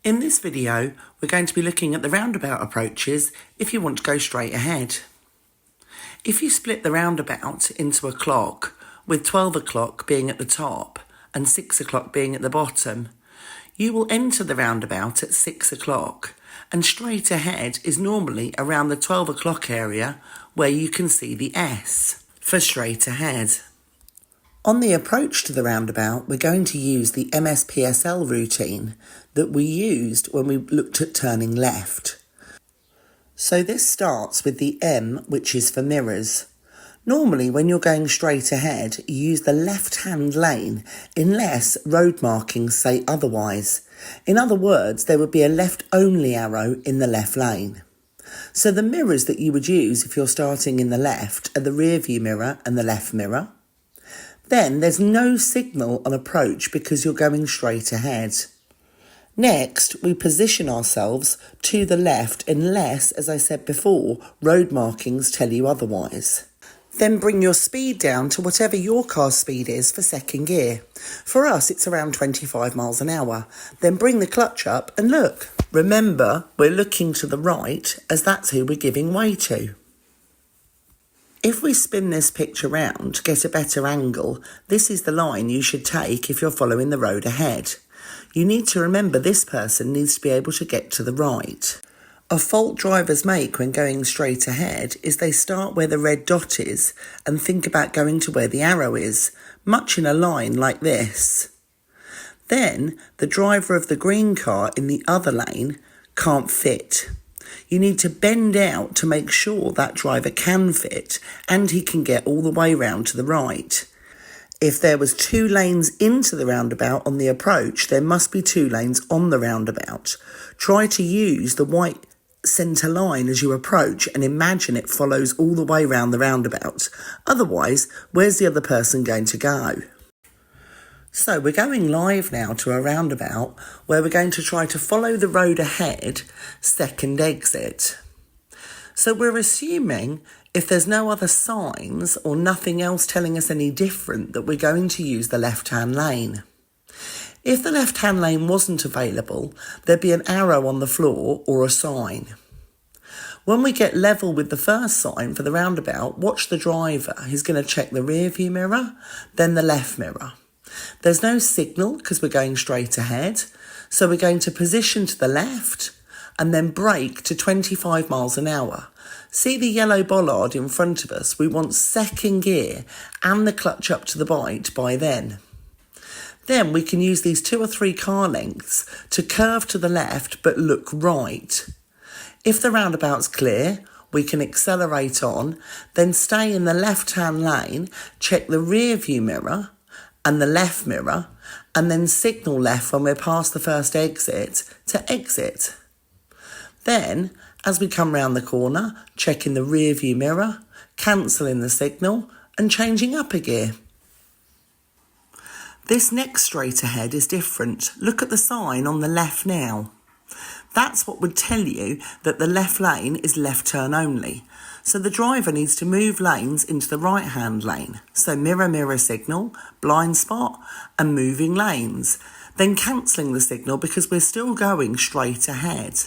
In this video, we're going to be looking at the roundabout approaches if you want to go straight ahead. If you split the roundabout into a clock, with 12 o'clock being at the top and 6 o'clock being at the bottom, you will enter the roundabout at 6 o'clock, and straight ahead is normally around the 12 o'clock area where you can see the S for straight ahead. On the approach to the roundabout, we're going to use the MSPSL routine that we used when we looked at turning left. So this starts with the M, which is for mirrors. Normally, when you're going straight ahead, you use the left-hand lane unless road markings say otherwise. In other words, there would be a left-only arrow in the left lane. So the mirrors that you would use if you're starting in the left are the rear view mirror and the left mirror. Then there's no signal on approach because you're going straight ahead. Next, we position ourselves to the left unless, as I said before, road markings tell you otherwise. Then bring your speed down to whatever your car's speed is for second gear. For us, it's around 25 miles an hour. Then bring the clutch up and look. Remember, we're looking to the right as that's who we're giving way to. If we spin this picture round to get a better angle, this is the line you should take if you're following the road ahead. You need to remember this person needs to be able to get to the right. A fault drivers make when going straight ahead is they start where the red dot is and think about going to where the arrow is, much in a line like this. Then the driver of the green car in the other lane can't fit. You need to bend out to make sure that driver can fit and he can get all the way round to the right. If there was 2 lanes into the roundabout on the approach, there must be 2 lanes on the roundabout. Try to use the white centre line as you approach and imagine it follows all the way round the roundabout. Otherwise, where's the other person going to go? So we're going live now to a roundabout where we're going to try to follow the road ahead, second exit. So we're assuming if there's no other signs or nothing else telling us any different that we're going to use the left-hand lane. If the left-hand lane wasn't available, there'd be an arrow on the floor or a sign. When we get level with the first sign for the roundabout, watch the driver. He's going to check the rear view mirror, then the left mirror. There's no signal because we're going straight ahead, so we're going to position to the left and then brake to 25 miles an hour. See the yellow bollard in front of us? We want second gear and the clutch up to the bite by then. Then we can use these 2 or 3 car lengths to curve to the left but look right. If the roundabout's clear, we can accelerate on, then stay in the left-hand lane, check the rear view mirror and the left mirror, and then signal left when we're past the first exit to exit. Then, as we come round the corner, checking the rear view mirror, cancelling the signal, and changing up a gear. This next straight ahead is different. Look at the sign on the left now. That's what would tell you that the left lane is left turn only. So the driver needs to move lanes into the right-hand lane. So mirror, mirror signal, blind spot, and moving lanes. Then cancelling the signal because we're still going straight ahead.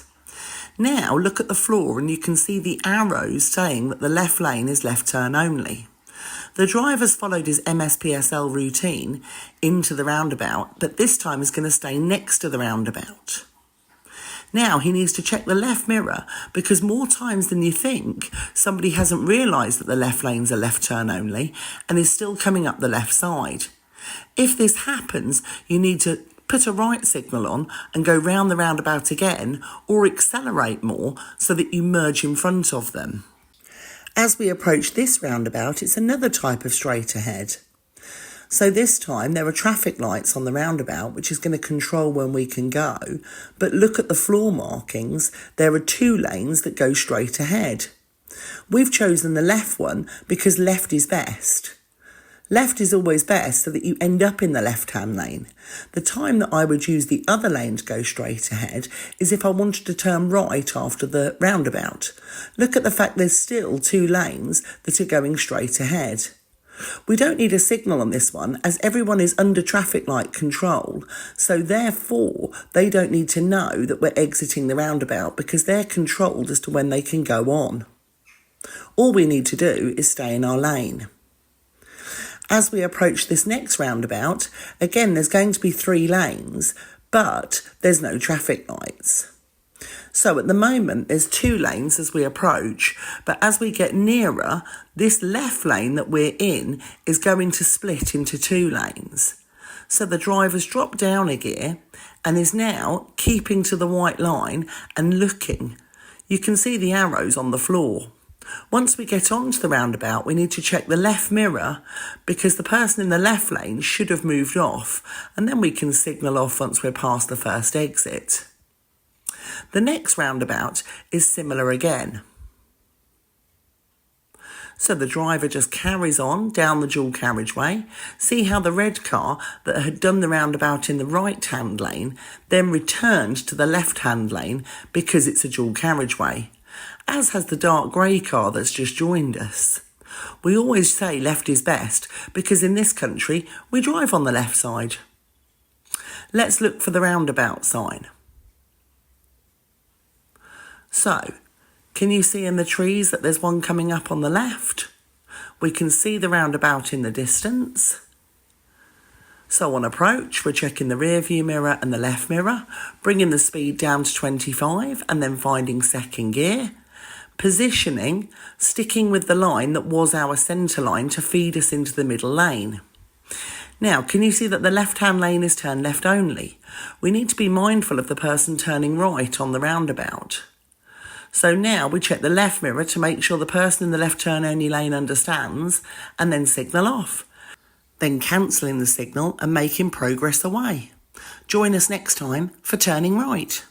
Now look at the floor and you can see the arrows saying that the left lane is left turn only. The driver's followed his MSPSL routine into the roundabout, but this time is going to stay next to the roundabout. Now he needs to check the left mirror because more times than you think, somebody hasn't realised that the left lane's a left turn only and is still coming up the left side. If this happens, you need to put a right signal on and go round the roundabout again or accelerate more so that you merge in front of them. As we approach this roundabout, it's another type of straight ahead. So this time there are traffic lights on the roundabout, which is going to control when we can go. But look at the floor markings. There are 2 lanes that go straight ahead. We've chosen the left one because left is best. Left is always best so that you end up in the left-hand lane. The time that I would use the other lane to go straight ahead is if I wanted to turn right after the roundabout. Look at the fact there's still 2 lanes that are going straight ahead. We don't need a signal on this one as everyone is under traffic light control, so therefore they don't need to know that we're exiting the roundabout because they're controlled as to when they can go on. All we need to do is stay in our lane. As we approach this next roundabout, again there's going to be 3 lanes, but there's no traffic lights. So at the moment there's 2 lanes as we approach, but as we get nearer, this left lane that we're in is going to split into 2 lanes. So the driver's dropped down a gear and is now keeping to the white line and looking. You can see the arrows on the floor. Once we get onto the roundabout, we need to check the left mirror because the person in the left lane should have moved off, and then we can signal off once we're past the first exit. The next roundabout is similar again. So the driver just carries on down the dual carriageway. See how the red car that had done the roundabout in the right-hand lane then returned to the left-hand lane because it's a dual carriageway, as has the dark grey car that's just joined us. We always say left is best because in this country we drive on the left side. Let's look for the roundabout sign. So, can you see in the trees that there's one coming up on the left? We can see the roundabout in the distance. So on approach, we're checking the rear view mirror and the left mirror, bringing the speed down to 25 and then finding second gear. Positioning, sticking with the line that was our centre line to feed us into the middle lane. Now, can you see that the left-hand lane is turn left only? We need to be mindful of the person turning right on the roundabout. So now we check the left mirror to make sure the person in the left turn only lane understands and then signal off. Then cancelling the signal and making progress away. Join us next time for Turning Right.